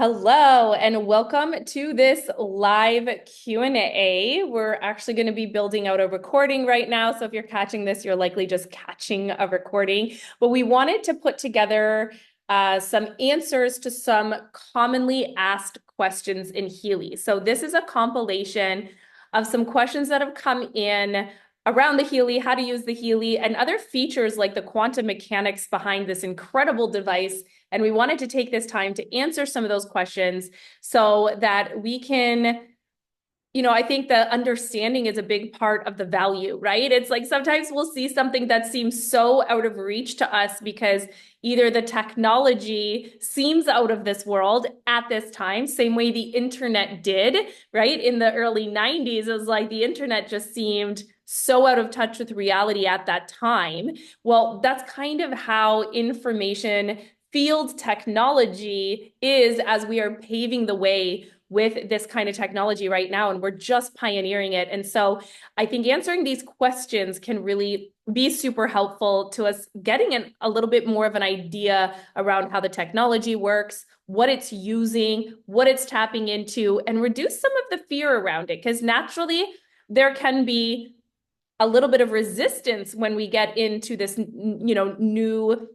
Hello and welcome to this live Q&A. We're actually going to be building out a recording right now. So if you're catching this, you're likely just catching a recording. But we wanted to put together some answers to some commonly asked questions in Healy. So this is a compilation of some questions that have come in around the Healy, how to use the Healy, and other features like the quantum mechanics behind this incredible device. And we wanted to take this time to answer some of those questions so that we can, I think the understanding is a big part of the value, right? It's like sometimes we'll see something that seems so out of reach to us because either the technology seems out of this world at this time, same way the internet did, right? In the early 90s, it was like the internet just seemed so out of touch with reality at that time. Well, that's kind of how information field technology is as we are paving the way with this kind of technology right now, and we're just pioneering it. And so I think answering these questions can really be super helpful to us getting a little bit more of an idea around how the technology works, what it's using, what it's tapping into, and reduce some of the fear around it. Because naturally, there can be a little bit of resistance when we get into this, new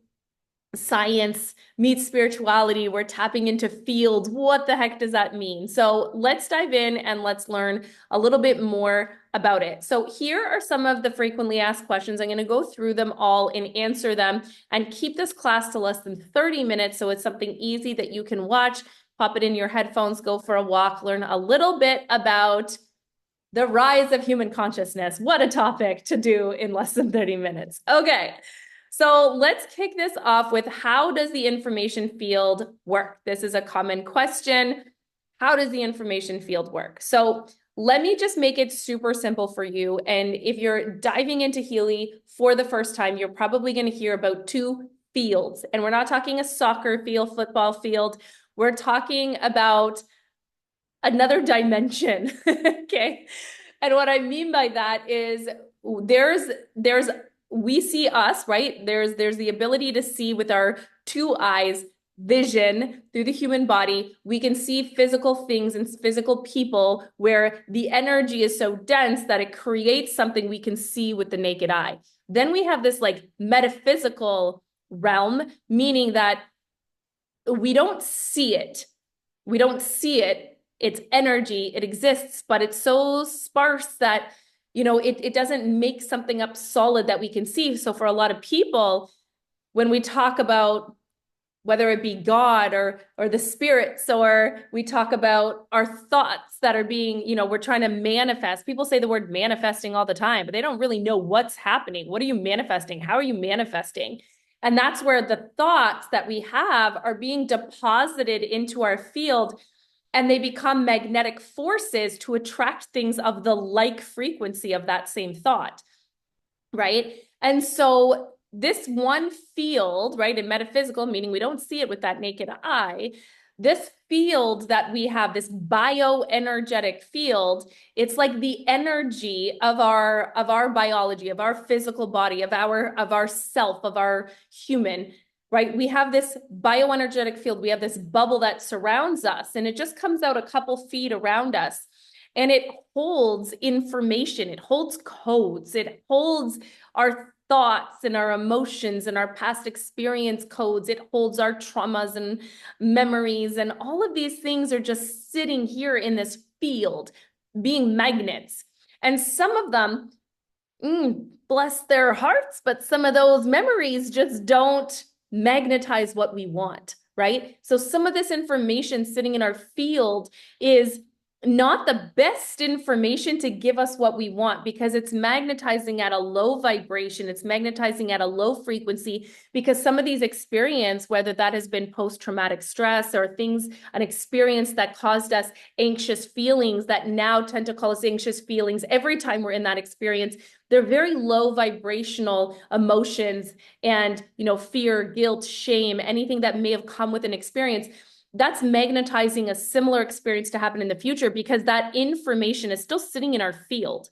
science meets spirituality. We're tapping into fields. What the heck does that mean? So let's dive in and let's learn a little bit more about it. So here are some of the frequently asked questions. I'm going to go through them all and answer them and keep this class to less than 30 minutes. So it's something easy that you can watch, pop it in your headphones, go for a walk, learn a little bit about the rise of human consciousness. What a topic to do in less than 30 minutes. Okay. So let's kick this off with, how does the information field work? This is a common question. How does the information field work? So let me just make it super simple for you. And if you're diving into Healy for the first time, you're probably going to hear about two fields. And we're not talking a soccer field, football field. We're talking about another dimension. Okay. And what I mean by that is there's we see us, right? There's the ability to see with our two eyes, vision through the human body. We can see physical things and physical people where the energy is so dense that it creates something we can see with the naked eye. Then we have this like metaphysical realm, meaning that we don't see it. We don't see it. It's energy. It exists, but it's so sparse that it doesn't make something up solid that we can see. So for a lot of people, when we talk about whether it be God or the spirits, or we talk about our thoughts that are being, we're trying to manifest. People say the word manifesting all the time, but they don't really know what's happening. What are you manifesting? How are you manifesting? And that's where the thoughts that we have are being deposited into our field, and they become magnetic forces to attract things of the like frequency of that same thought, right? And so this one field, right, in metaphysical, meaning we don't see it with that naked eye, this field that we have, this bioenergetic field, it's like the energy of our biology, of our physical body, of our self, of our human, right? We have this bioenergetic field. We have this bubble that surrounds us, and it just comes out a couple feet around us. And it holds information. It holds codes. It holds our thoughts and our emotions and our past experience codes. It holds our traumas and memories. And all of these things are just sitting here in this field, being magnets. And some of them, bless their hearts, but some of those memories just don't magnetize what we want, right? So some of this information sitting in our field is not the best information to give us what we want, because it's magnetizing at a low vibration. It's magnetizing at a low frequency, because some of these experiences, whether that has been post-traumatic stress or things, an experience that caused us anxious feelings that now tend to cause us anxious feelings every time we're in that experience, they're very low vibrational emotions, and, fear, guilt, shame, anything that may have come with an experience, that's magnetizing a similar experience to happen in the future, because that information is still sitting in our field,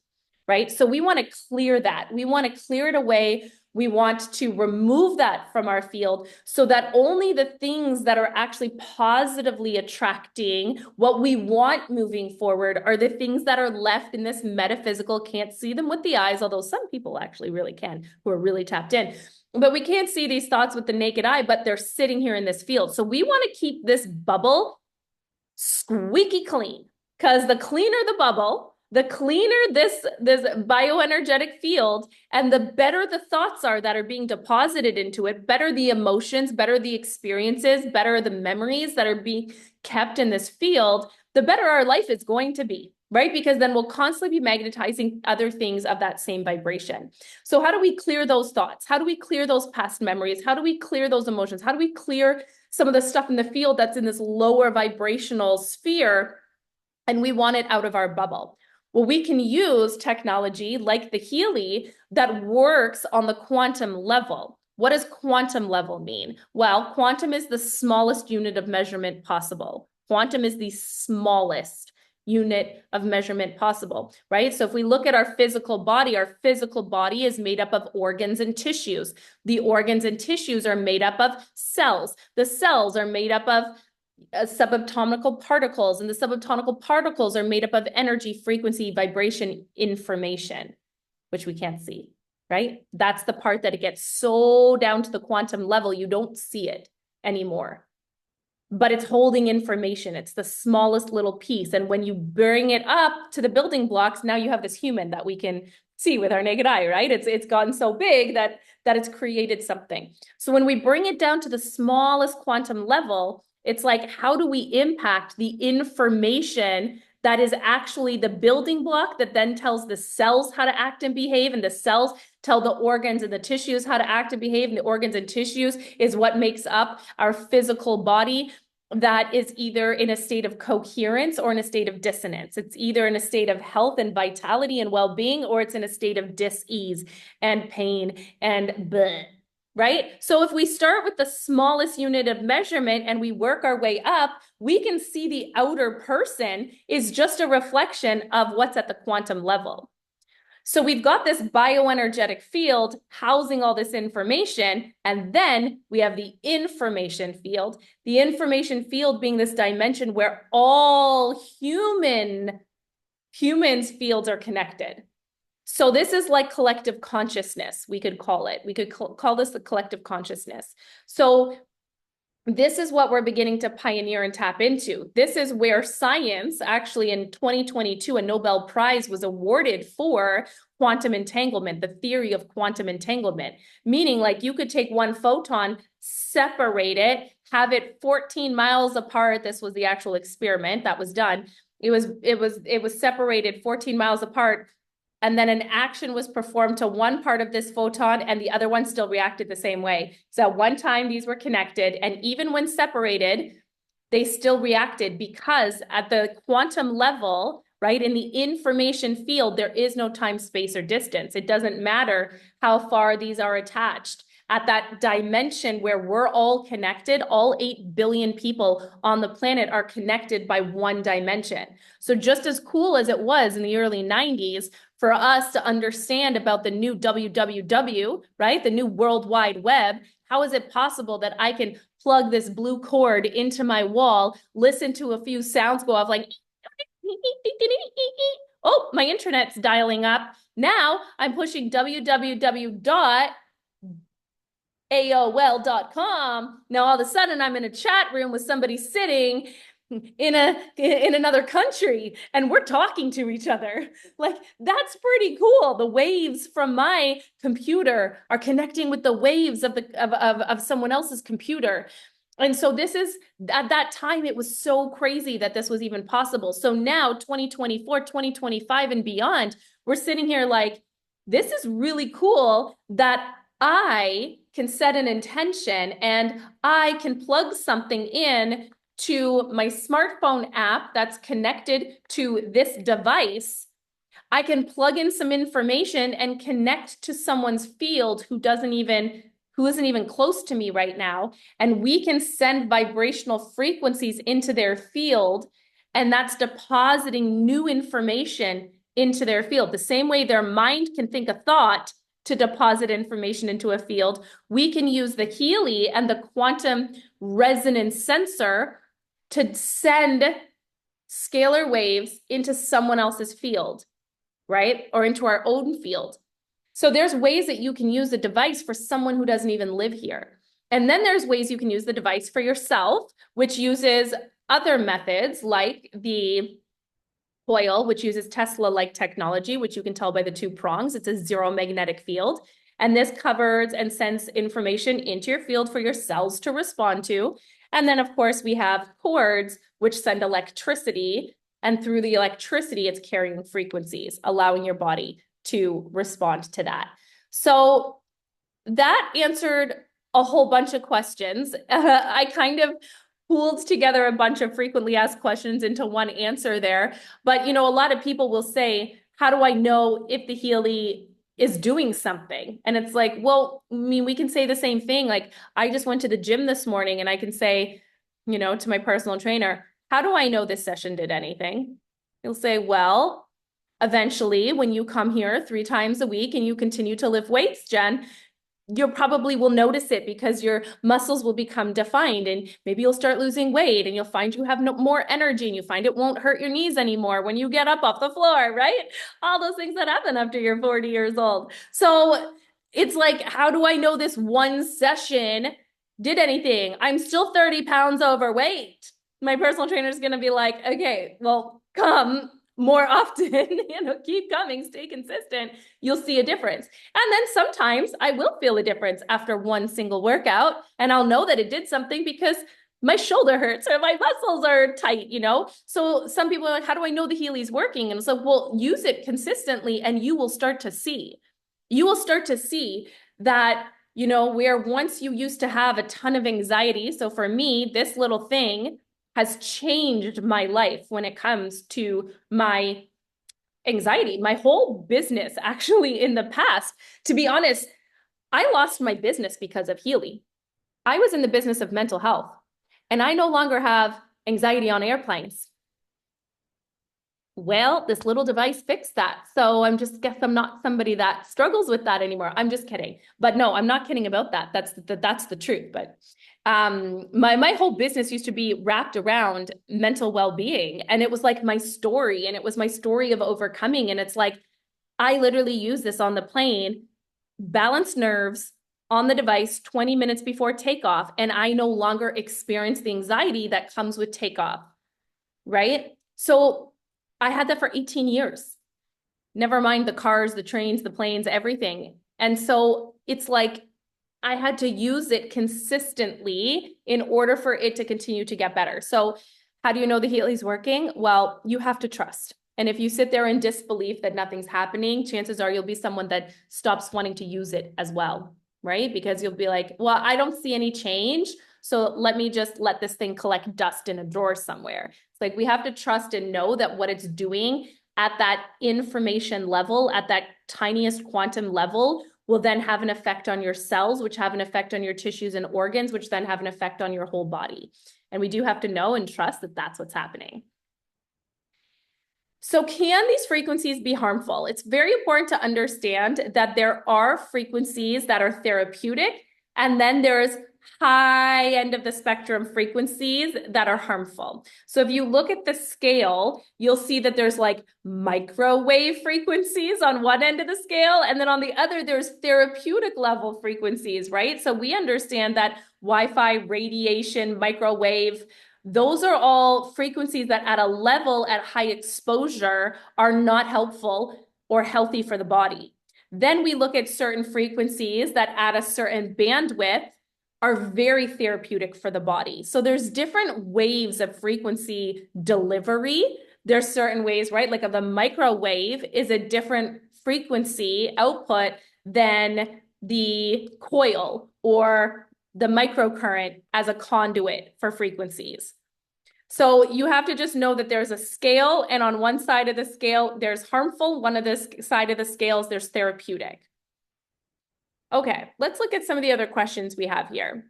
right? So we want to clear that. We want to clear it away We want to remove that from our field so that only the things that are actually positively attracting what we want moving forward are the things that are left in this metaphysical, can't see them with the eyes, although some people actually really can, who are really tapped in. But we can't see these thoughts with the naked eye, but they're sitting here in this field. So we want to keep this bubble squeaky clean, because the cleaner the bubble, the cleaner this bioenergetic field, and the better the thoughts are that are being deposited into it, better the emotions, better the experiences, better the memories that are being kept in this field, the better our life is going to be, right? Because then we'll constantly be magnetizing other things of that same vibration. So how do we clear those thoughts? How do we clear those past memories? How do we clear those emotions? How do we clear some of the stuff in the field that's in this lower vibrational sphere, and we want it out of our bubble? Well, we can use technology like the Healy that works on the quantum level. What does quantum level mean? Well, quantum is the smallest unit of measurement possible. Quantum is the smallest unit of measurement possible, right? So if we look at our physical body is made up of organs and tissues. The organs and tissues are made up of cells. The cells are made up of subatomic particles, and the subatomic particles are made up of energy, frequency, vibration, information, which we can't see, right? That's the part that it gets so down to the quantum level, you don't see it anymore. But it's holding information. It's the smallest little piece. And when you bring it up to the building blocks, now you have this human that we can see with our naked eye, right? It's gotten so big that it's created something. So when we bring it down to the smallest quantum level, it's like, how do we impact the information that is actually the building block that then tells the cells how to act and behave, and the cells tell the organs and the tissues how to act and behave, and the organs and tissues is what makes up our physical body that is either in a state of coherence or in a state of dissonance. It's either in a state of health and vitality and well-being, or it's in a state of dis-ease and pain and bleh. Right? So if we start with the smallest unit of measurement and we work our way up, we can see the outer person is just a reflection of what's at the quantum level. So we've got this bioenergetic field housing all this information, and then we have the information field. The information field being this dimension where all humans' fields are connected. So this is like collective consciousness, we could call it. We could call this the collective consciousness. So this is what we're beginning to pioneer and tap into. This is where science, actually in 2022, a Nobel Prize was awarded for quantum entanglement, the theory of quantum entanglement, meaning like you could take one photon, separate it, have it 14 miles apart. This was the actual experiment that was done. It was separated 14 miles apart, and then an action was performed to one part of this photon and the other one still reacted the same way. So at one time, these were connected, and even when separated, they still reacted, because at the quantum level, right, in the information field, there is no time, space, or distance. It doesn't matter how far these are attached. At that dimension where we're all connected, all 8 billion people on the planet are connected by one dimension. So just as cool as it was in the early 90s for us to understand about the new WWW, right, the new World Wide Web, how is it possible that I can plug this blue cord into my wall, listen to a few sounds go off like, oh, my internet's dialing up. Now I'm pushing www.aol.com. Now all of a sudden I'm in a chat room with somebody sitting in another country and we're talking to each other. Like, that's pretty cool. The waves from my computer are connecting with the waves of someone else's computer. And so this is, at that time, it was so crazy that this was even possible. So now 2024, 2025 and beyond, we're sitting here like, this is really cool that I can set an intention and I can plug something in to my smartphone app that's connected to this device. I can plug in some information and connect to someone's field who isn't even close to me right now. And we can send vibrational frequencies into their field, and that's depositing new information into their field. The same way their mind can think a thought to deposit information into a field, we can use the Healy and the quantum resonance sensor to send scalar waves into someone else's field, right? Or into our own field. So there's ways that you can use the device for someone who doesn't even live here. And then there's ways you can use the device for yourself, which uses other methods like the coil, which uses Tesla-like technology, which you can tell by the two prongs. It's a zero magnetic field. And this covers and sends information into your field for your cells to respond to. And then, of course, we have cords, which send electricity. And through the electricity, it's carrying frequencies, allowing your body to respond to that. So that answered a whole bunch of questions. I kind of pooled together a bunch of frequently asked questions into one answer there. But, a lot of people will say, how do I know if the Healy is doing something? And it's like, well, I mean, we can say the same thing. Like, I just went to the gym this morning and I can say, to my personal trainer, how do I know this session did anything? He'll say, well, eventually, when you come here 3 times a week and you continue to lift weights, Jen, you probably will notice it because your muscles will become defined and maybe you'll start losing weight and you'll find you have more energy and you find it won't hurt your knees anymore when you get up off the floor, right? All those things that happen after you're 40 years old. So it's like, how do I know this one session did anything? I'm still 30 pounds overweight. My personal trainer is going to be like, okay, well, come more often, keep coming, stay consistent, you'll see a difference. And then sometimes I will feel a difference after one single workout, and I'll know that it did something because my shoulder hurts or my muscles are tight, So some people are like, how do I know the Healy's working? And so, well, use it consistently and you will start to see. You will start to see that, where once you used to have a ton of anxiety. So for me, this little thing has changed my life when it comes to my anxiety, my whole business actually in the past. To be honest, I lost my business because of Healy. I was in the business of mental health and I no longer have anxiety on airplanes. Well, this little device fixed that. So guess I'm not somebody that struggles with that anymore. I'm just kidding. But no, I'm not kidding about that. That's the truth. But my whole business used to be wrapped around mental well-being. And it was like my story, and it was my story of overcoming. And it's like, I literally use this on the plane, balance nerves on the device 20 minutes before takeoff. And I no longer experience the anxiety that comes with takeoff, right? So I had that for 18 years. Never mind the cars, the trains, the planes, everything. And so it's like I had to use it consistently in order for it to continue to get better. So how do you know the Healy's working? Well, you have to trust. And if you sit there in disbelief that nothing's happening, chances are you'll be someone that stops wanting to use it as well, right? Because you'll be like, well, I don't see any change. So let me just let this thing collect dust in a drawer somewhere. It's like we have to trust and know that what it's doing at that information level, at that tiniest quantum level, will then have an effect on your cells, which have an effect on your tissues and organs, which then have an effect on your whole body. And we do have to know and trust that that's what's happening. So can these frequencies be harmful? It's very important to understand that there are frequencies that are therapeutic, and then there's high end of the spectrum frequencies that are harmful. So if you look at the scale, you'll see that there's like microwave frequencies on one end of the scale, and then on the other, there's therapeutic level frequencies, right? So we understand that Wi-Fi, radiation, microwave, those are all frequencies that at a level at high exposure are not helpful or healthy for the body. Then we look at certain frequencies that at a certain bandwidth are very therapeutic for the body. So there's different waves of frequency delivery. There's certain ways, right? Like the microwave is a different frequency output than the coil or the microcurrent as a conduit for frequencies. So you have to just know that there's a scale, and on one side of the scale, there's harmful. One of the side of the scales, there's therapeutic. Okay, let's look at some of the other questions we have here.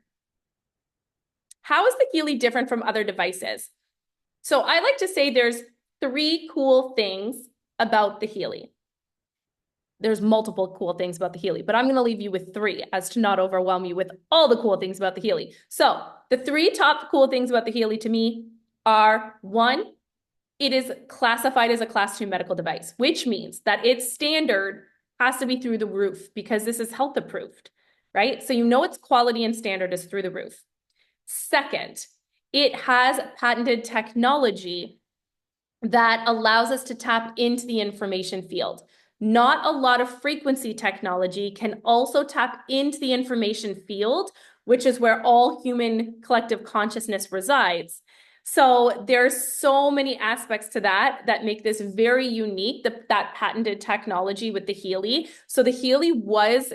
How is the Healy different from other devices? So I like to say there's 3 cool things about the Healy. there's multiple cool things about the Healy, but I'm going to leave you with three as to not overwhelm you with all the cool things about the Healy. So the three top cool things about the Healy to me are: one, it is classified as a class 2 medical device, which means that its standard has to be through the roof because this is health approved, right? So you know its quality and standard is through the roof. Second, it has patented technology that allows us to tap into the information field. Not a lot of frequency technology can also tap into the information field, which is where all human collective consciousness resides. So there's so many aspects to that make this very unique, that patented technology with the Healy. So the Healy was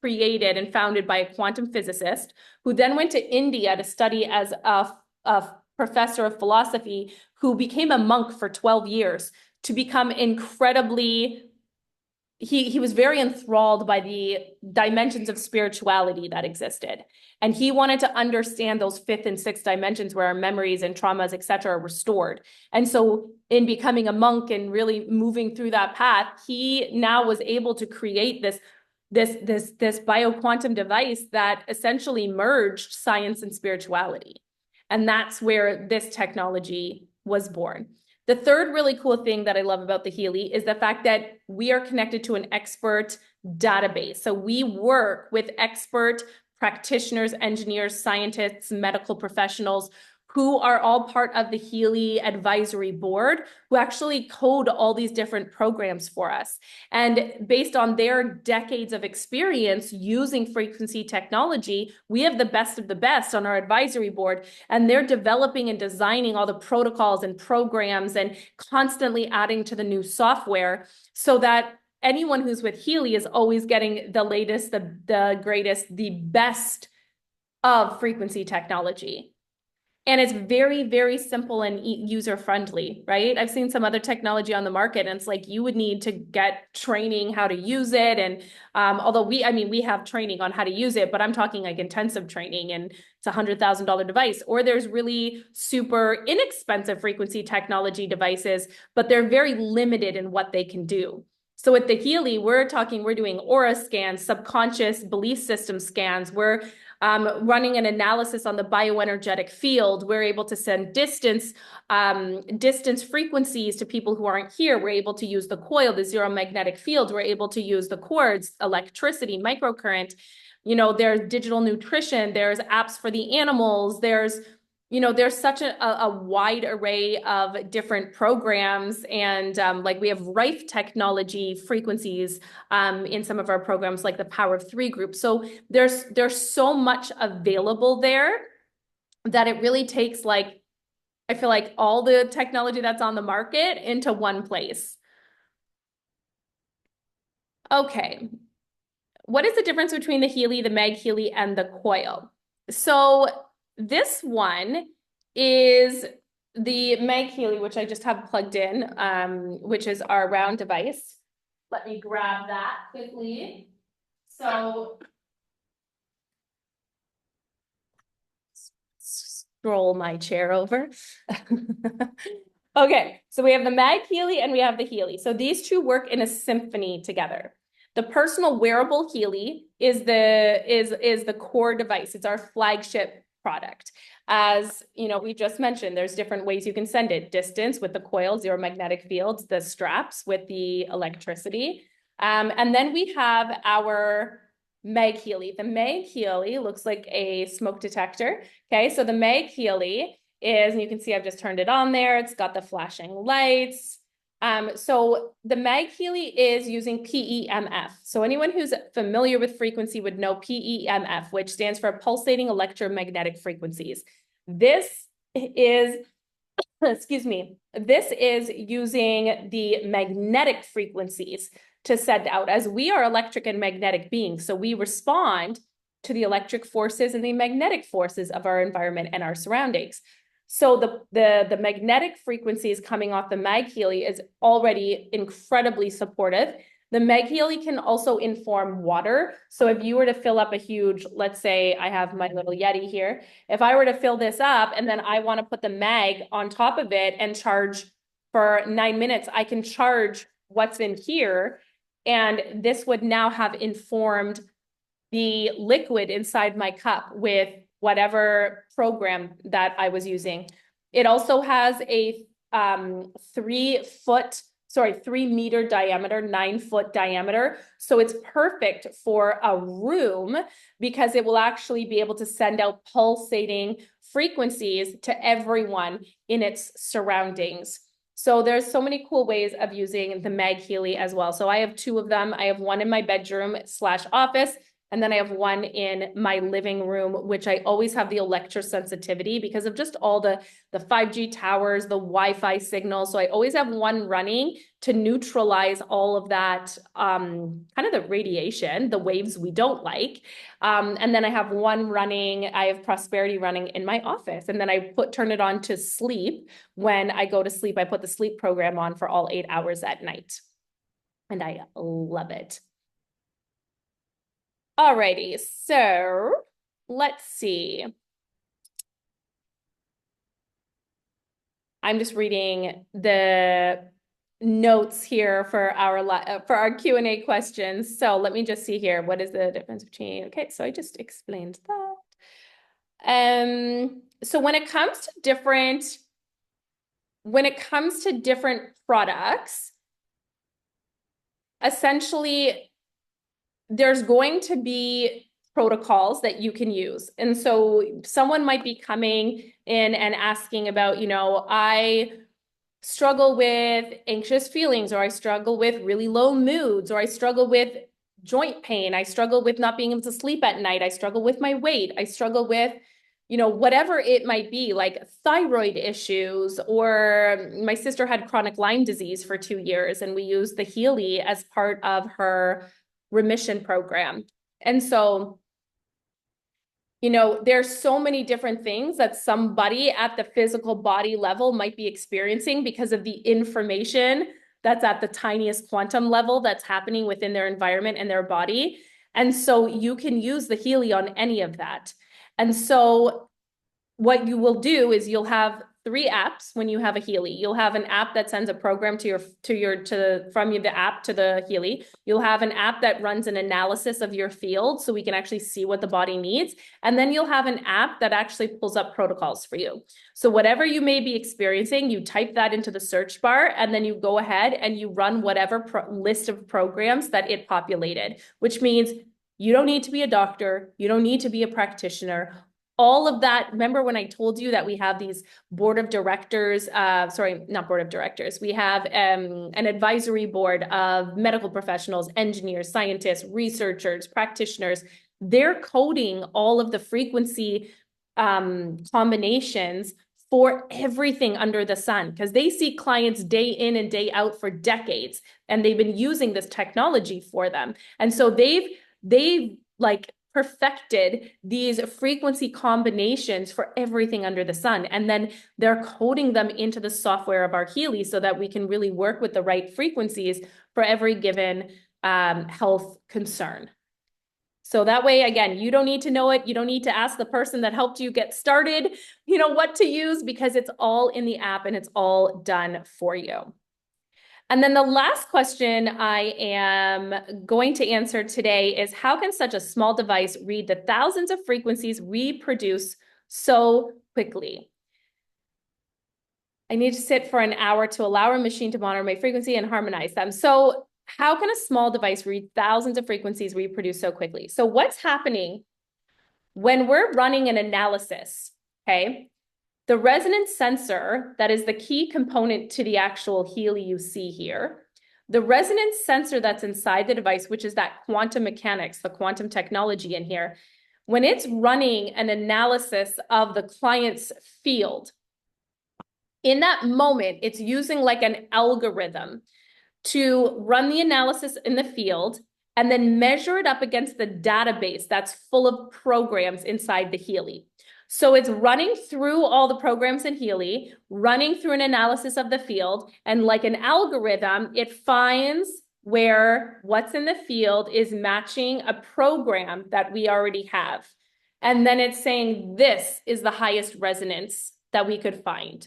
created and founded by a quantum physicist who then went to India to study as a professor of philosophy, who became a monk for 12 years to become incredibly, he was very enthralled by the dimensions of spirituality that existed. And he wanted to understand those fifth and sixth dimensions where our memories and traumas, et cetera, are restored. And so in becoming a monk and really moving through that path, he now was able to create this bioquantum device that essentially merged science and spirituality. And that's where this technology was born. The third really cool thing that I love about the Healy is the fact that we are connected to an expert database. So we work with expert practitioners, engineers, scientists, medical professionals who are all part of the Healy advisory board, who actually code all these different programs for us. And based on their decades of experience using frequency technology, we have the best of the best on our advisory board, and they're developing and designing all the protocols and programs and constantly adding to the new software so that anyone who's with Healy is always getting the latest, the greatest, the best of frequency technology. And it's very, very simple and user-friendly, right? I've seen some other technology on the market, and it's like you would need to get training how to use it. And although we have training on how to use it, but I'm talking like intensive training, and it's a $100,000 device. Or there's really super inexpensive frequency technology devices, but they're very limited in what they can do. So with the Healy, we're doing aura scans, subconscious belief system scans. We're running an analysis on the bioenergetic field. We're able to send distance frequencies to people who aren't here. We're able to use the coil, the zero magnetic field. We're able to use the cords, electricity, microcurrent. There's digital nutrition. There's apps for the animals. There's such a wide array of different programs, and like we have rife technology frequencies in some of our programs, like the Power of Three group. So there's so much available there that it really takes, like, I feel like all the technology that's on the market into one place. Okay. What is the difference between the Healy, the Mag Healy, and the coil? So this one is the Mag Healy, which I just have plugged in, which is our round device. Let me grab that quickly. So scroll my chair over. Okay, so we have the Mag Healy and we have the Healy. So these two work in a symphony together. The personal wearable Healy is the core device. It's our flagship product. As we just mentioned, there's different ways you can send it: distance with the coil, zero magnetic fields, the straps with the electricity. And then we have our Mag Healy. The Mag Healy looks like a smoke detector. Okay, so the Mag Healy is, and you can see I've just turned it on there. It's got the flashing lights. So the Mag Healy is using PEMF. So anyone who's familiar with frequency would know PEMF, which stands for pulsating electromagnetic frequencies. This is, excuse me, this is using the magnetic frequencies to send out, as we are electric and magnetic beings. So we respond to the electric forces and the magnetic forces of our environment and our surroundings. So the magnetic frequencies coming off the Mag Healy is already incredibly supportive. The Mag Healy can also inform water. So if you were to fill up a huge, let's say I have my little Yeti here, if I were to fill this up and then I want to put the mag on top of it and charge for 9 minutes, I can charge what's in here And this would now have informed the liquid inside my cup with whatever program that I was using. It also has a 3 meter diameter, 9 foot diameter. So it's perfect for a room because it will actually be able to send out pulsating frequencies to everyone in its surroundings. So there's so many cool ways of using the Mag Healy as well. So I have two of them. I have one in my bedroom/office, and then I have one in my living room, which I always have the electrosensitivity because of just all the 5G towers, the Wi-Fi signal. So I always have one running to neutralize all of that kind of the radiation, the waves we don't like. And then I have one running, I have Prosperity running in my office. And then I turn it on to sleep. When I go to sleep, I put the sleep program on for all 8 hours at night. And I love it. Alrighty, so let's see. I'm just reading the notes here for our Q&A questions. So let me just see here. What is the difference between? Okay, so I just explained that. So when it comes to different products, essentially there's going to be protocols that you can use. And so someone might be coming in and asking about, I struggle with anxious feelings, or I struggle with really low moods, or I struggle with joint pain. I struggle with not being able to sleep at night. I struggle with my weight. I struggle with, whatever it might be, like thyroid issues, or my sister had chronic Lyme disease for 2 years, and we used the Healy as part of her remission program. And so, there's so many different things that somebody at the physical body level might be experiencing because of the information that's at the tiniest quantum level that's happening within their environment and their body. And so you can use the Healy on any of that. And so what you will do is you'll have 3 apps when you have a Healy. You'll have an app that sends a program from the app to the Healy. You'll have an app that runs an analysis of your field so we can actually see what the body needs. And then you'll have an app that actually pulls up protocols for you. So whatever you may be experiencing, you type that into the search bar, and then you go ahead and you run whatever list of programs that it populated, which means you don't need to be a doctor. You don't need to be a practitioner. All of that, remember when I told you that we have these board of directors, sorry, not board of directors. We have an advisory board of medical professionals, engineers, scientists, researchers, practitioners. They're coding all of the frequency combinations for everything under the sun, because they see clients day in and day out for decades, and they've been using this technology for them. And so they've like perfected these frequency combinations for everything under the sun. And then they're coding them into the software of our Healy so that we can really work with the right frequencies for every given health concern. So that way, again, you don't need to know it. You don't need to ask the person that helped you get started, what to use, because it's all in the app and it's all done for you. And then the last question I am going to answer today is, how can such a small device read the thousands of frequencies we produce so quickly? I need to sit for an hour to allow our machine to monitor my frequency and harmonize them. So how can a small device read thousands of frequencies we produce so quickly? So what's happening when we're running an analysis, okay? The resonance sensor, that is the key component to the actual Healy you see here. The resonance sensor that's inside the device, which is that quantum mechanics, the quantum technology in here, when it's running an analysis of the client's field, in that moment, it's using like an algorithm to run the analysis in the field and then measure it up against the database that's full of programs inside the Healy. So it's running through all the programs in Healy, running through an analysis of the field, and like an algorithm, it finds where what's in the field is matching a program that we already have. And then it's saying this is the highest resonance that we could find.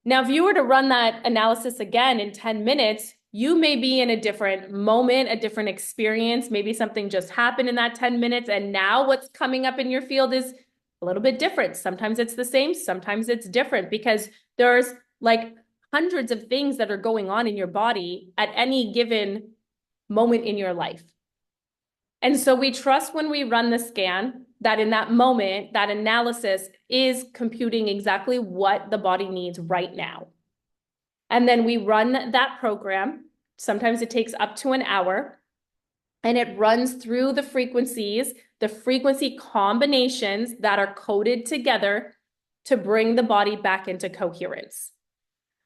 Now, if you were to run that analysis again in 10 minutes, You may be in a different moment, a different experience. Maybe something just happened in that 10 minutes. And now what's coming up in your field is a little bit different. Sometimes it's the same, sometimes it's different because there's like hundreds of things that are going on in your body at any given moment in your life. And so we trust when we run the scan that in that moment, that analysis is computing exactly what the body needs right now. And then we run that program. Sometimes it takes up to an hour, and it runs through the frequencies, the frequency combinations that are coded together to bring the body back into coherence.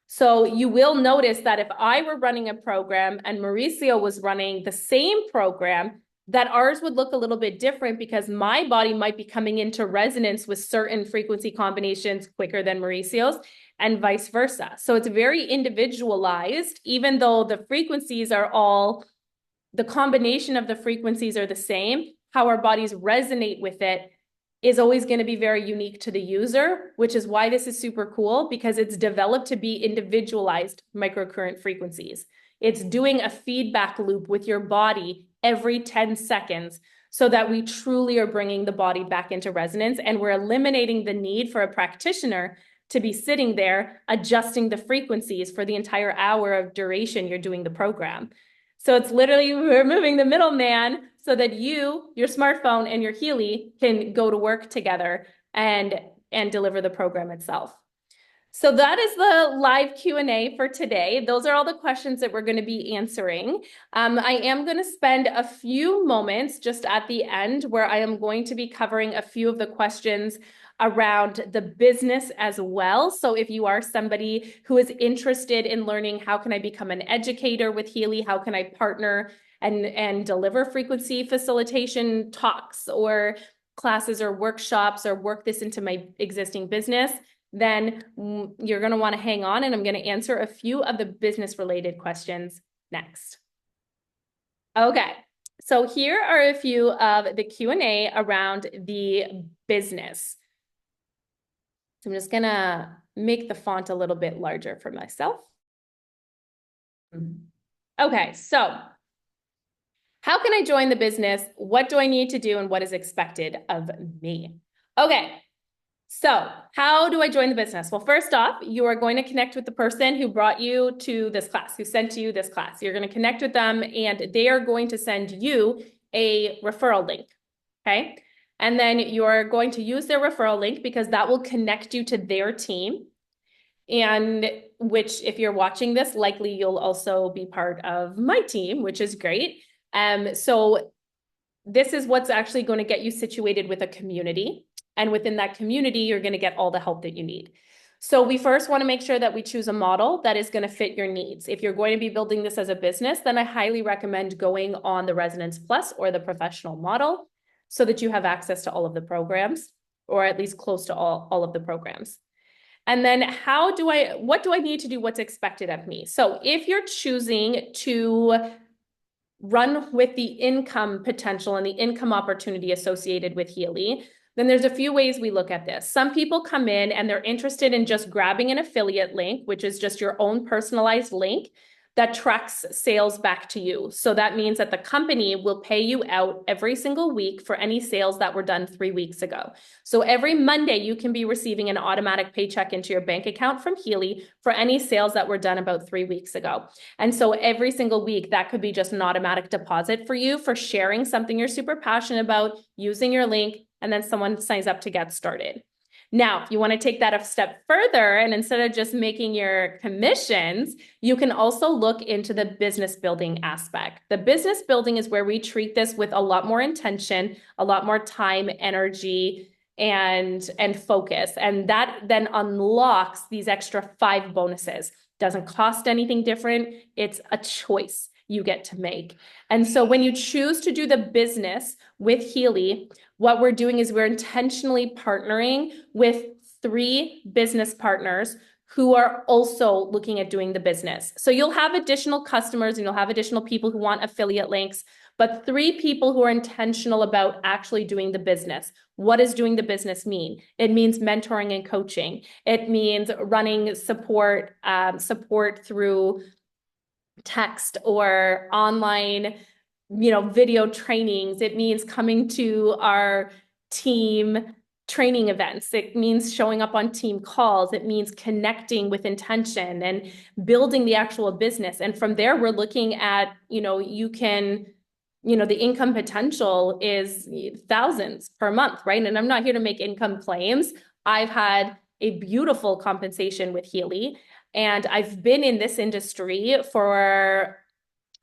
So you will notice that if I were running a program and Mauricio was running the same program, that ours would look a little bit different because my body might be coming into resonance with certain frequency combinations quicker than Mauricio's and vice versa. So it's very individualized, even though the frequencies are all, the combination of the frequencies are the same, how our bodies resonate with it is always going to be very unique to the user, which is why this is super cool because it's developed to be individualized microcurrent frequencies. It's doing a feedback loop with your body every 10 seconds so that we truly are bringing the body back into resonance, and we're eliminating the need for a practitioner to be sitting there adjusting the frequencies for the entire hour of duration you're doing the program. So it's literally removing the middleman so that you, your smartphone, and your Healy can go to work together and deliver the program itself. So that is the live Q&A for today. Those are all the questions that we're going to be answering. I am going to spend a few moments just at the end where I am going to be covering a few of the questions around the business as well. So if you are somebody who is interested in learning how can I become an educator with Healy, how can I partner and deliver frequency facilitation talks or classes or workshops or work this into my existing business, then you're going to want to hang on, and I'm going to answer a few of the business related questions next. Okay, so here are a few of the Q&A around the business. So I'm just going to make the font a little bit larger for myself. Okay, so how can I join the business? What do I need to do, and what is expected of me? Okay. So how do I join the business? Well, first off, you are going to connect with the person who brought you to this class, who sent you this class. You're going to connect with them, and they are going to send you a referral link, okay? And then you're going to use their referral link because that will connect you to their team. And which, if you're watching this, likely you'll also be part of my team, which is great. So this is what's actually going to get you situated with a community. And within that community, you're going to get all the help that you need. So we first want to make sure that we choose a model that is going to fit your needs. If you're going to be building this as a business, then I highly recommend going on the Resonance Plus or the professional model so that you have access to all of the programs, or at least close to all of the programs. And then what do I need to do? What's expected of me? So if you're choosing to run with the income potential and the income opportunity associated with Healy, then there's a few ways we look at this. Some people come in and they're interested in just grabbing an affiliate link, which is just your own personalized link that tracks sales back to you. So that means that the company will pay you out every single week for any sales that were done 3 weeks ago. So every Monday, you can be receiving an automatic paycheck into your bank account from Healy for any sales that were done about 3 weeks ago. And so every single week, that could be just an automatic deposit for you for sharing something you're super passionate about, using your link, and then someone signs up to get started. Now, if you want to take that a step further, and instead of just making your commissions, you can also look into the business building aspect. The business building is where we treat this with a lot more intention, a lot more time, energy, and focus. And that then unlocks these extra 5 bonuses. Doesn't cost anything different. It's a choice you get to make. And so when you choose to do the business with Healy, what we're doing is we're intentionally partnering with 3 business partners who are also looking at doing the business. So you'll have additional customers and you'll have additional people who want affiliate links, but 3 people who are intentional about actually doing the business. What does doing the business mean? It means mentoring and coaching. It means running support through text or online, video trainings. It means coming to our team training events. It means showing up on team calls. It means connecting with intention and building the actual business. And from there, we're looking at, the income potential is thousands per month, right? And I'm not here to make income claims. I've had a beautiful compensation with Healy, and I've been in this industry for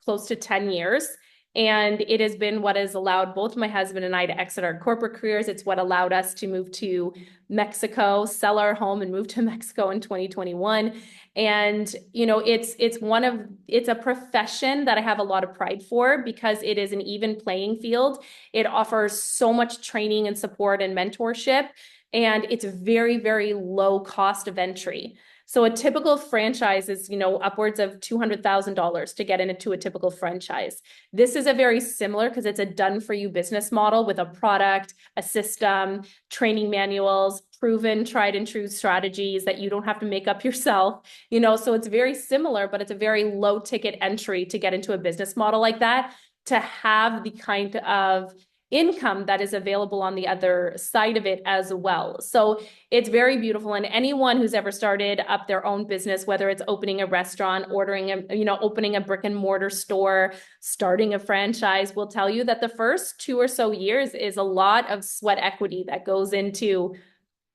close to 10 years. And it has been what has allowed both my husband and I to exit our corporate careers. It's what allowed us to move to Mexico, sell our home and move to Mexico in 2021. And, it's a profession that I have a lot of pride for because it is an even playing field. It offers so much training and support and mentorship, and it's very, very low cost of entry. So a typical franchise is, upwards of $200,000 to get into a typical franchise. This is a very similar because it's a done-for-you business model with a product, a system, training manuals, proven, tried and true strategies that you don't have to make up yourself. So it's very similar, but it's a very low ticket entry to get into a business model like that, to have the kind of income that is available on the other side of it as well. So it's very beautiful. And anyone who's ever started up their own business, whether it's opening a restaurant, opening a brick and mortar store, starting a franchise, will tell you that the first 2 or so years is a lot of sweat equity that goes into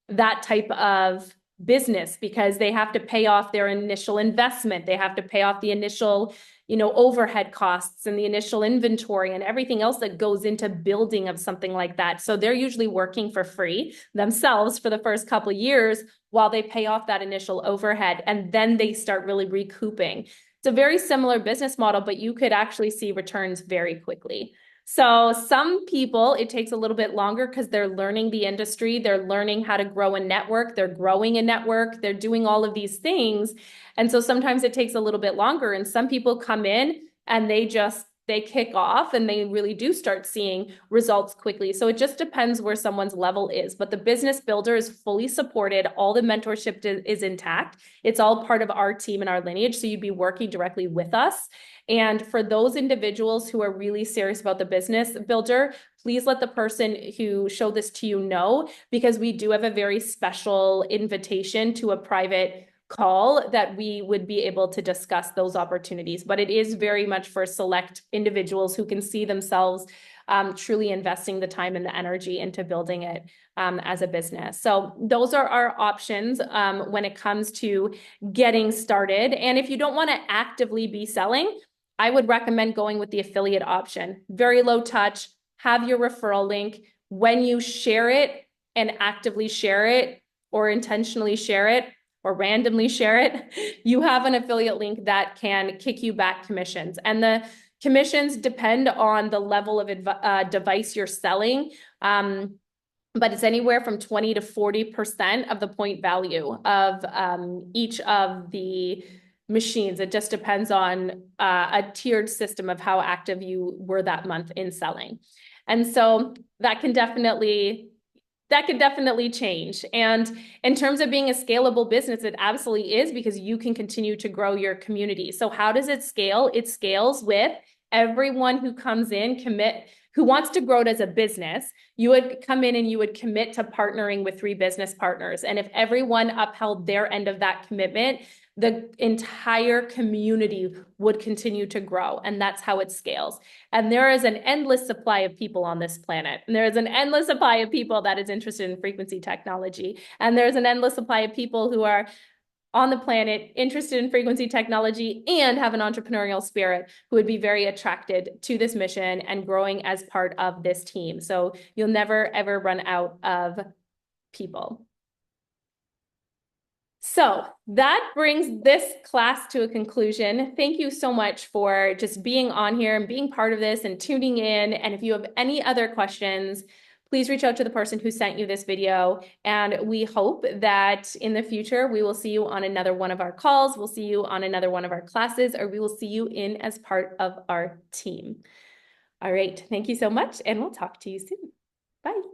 that type of business, because they have to pay off their initial investment. They have to pay off the initial overhead costs and the initial inventory and everything else that goes into building of something like that. So they're usually working for free themselves for the first couple of years while they pay off that initial overhead, and then they start really recouping. It's a very similar business model, but you could actually see returns very quickly. So some people, it takes a little bit longer because they're learning the industry, they're learning how to grow a network, they're growing a network, they're doing all of these things. And so sometimes it takes a little bit longer. And some people come in and they kick off and they really do start seeing results quickly. So it just depends where someone's level is. But the business builder is fully supported. All the mentorship is intact. It's all part of our team and our lineage. So you'd be working directly with us. And for those individuals who are really serious about the business builder, please let the person who showed this to you know, because we do have a very special invitation to a private call that we would be able to discuss those opportunities. But it is very much for select individuals who can see themselves truly investing the time and the energy into building it as a business. So those are our options when it comes to getting started. And if you don't want to actively be selling, I would recommend going with the affiliate option. Very low touch, have your referral link. When you share it and actively share it or intentionally share it, or randomly share it, you have an affiliate link that can kick you back commissions. And the commissions depend on the level of device you're selling, but it's anywhere from 20 to 40% of the point value of each of the machines. It just depends on a tiered system of how active you were that month in selling. And so that can definitely change. And in terms of being a scalable business, it absolutely is, because you can continue to grow your community. So how does it scale? It scales with everyone who comes in, who wants to grow it as a business. You would come in and you would commit to partnering with 3 business partners. And if everyone upheld their end of that commitment, the entire community would continue to grow. And that's how it scales. And there is an endless supply of people on this planet. And there is an endless supply of people that is interested in frequency technology. And there's an endless supply of people who are on the planet interested in frequency technology and have an entrepreneurial spirit, who would be very attracted to this mission and growing as part of this team. So you'll never, ever run out of people. So that brings this class to a conclusion. Thank you so much for just being on here and being part of this and tuning in. And if you have any other questions, please reach out to the person who sent you this video. And we hope that in the future, we will see you on another one of our calls. We'll see you on another one of our classes, or we will see you in as part of our team. All right. Thank you so much. And we'll talk to you soon. Bye.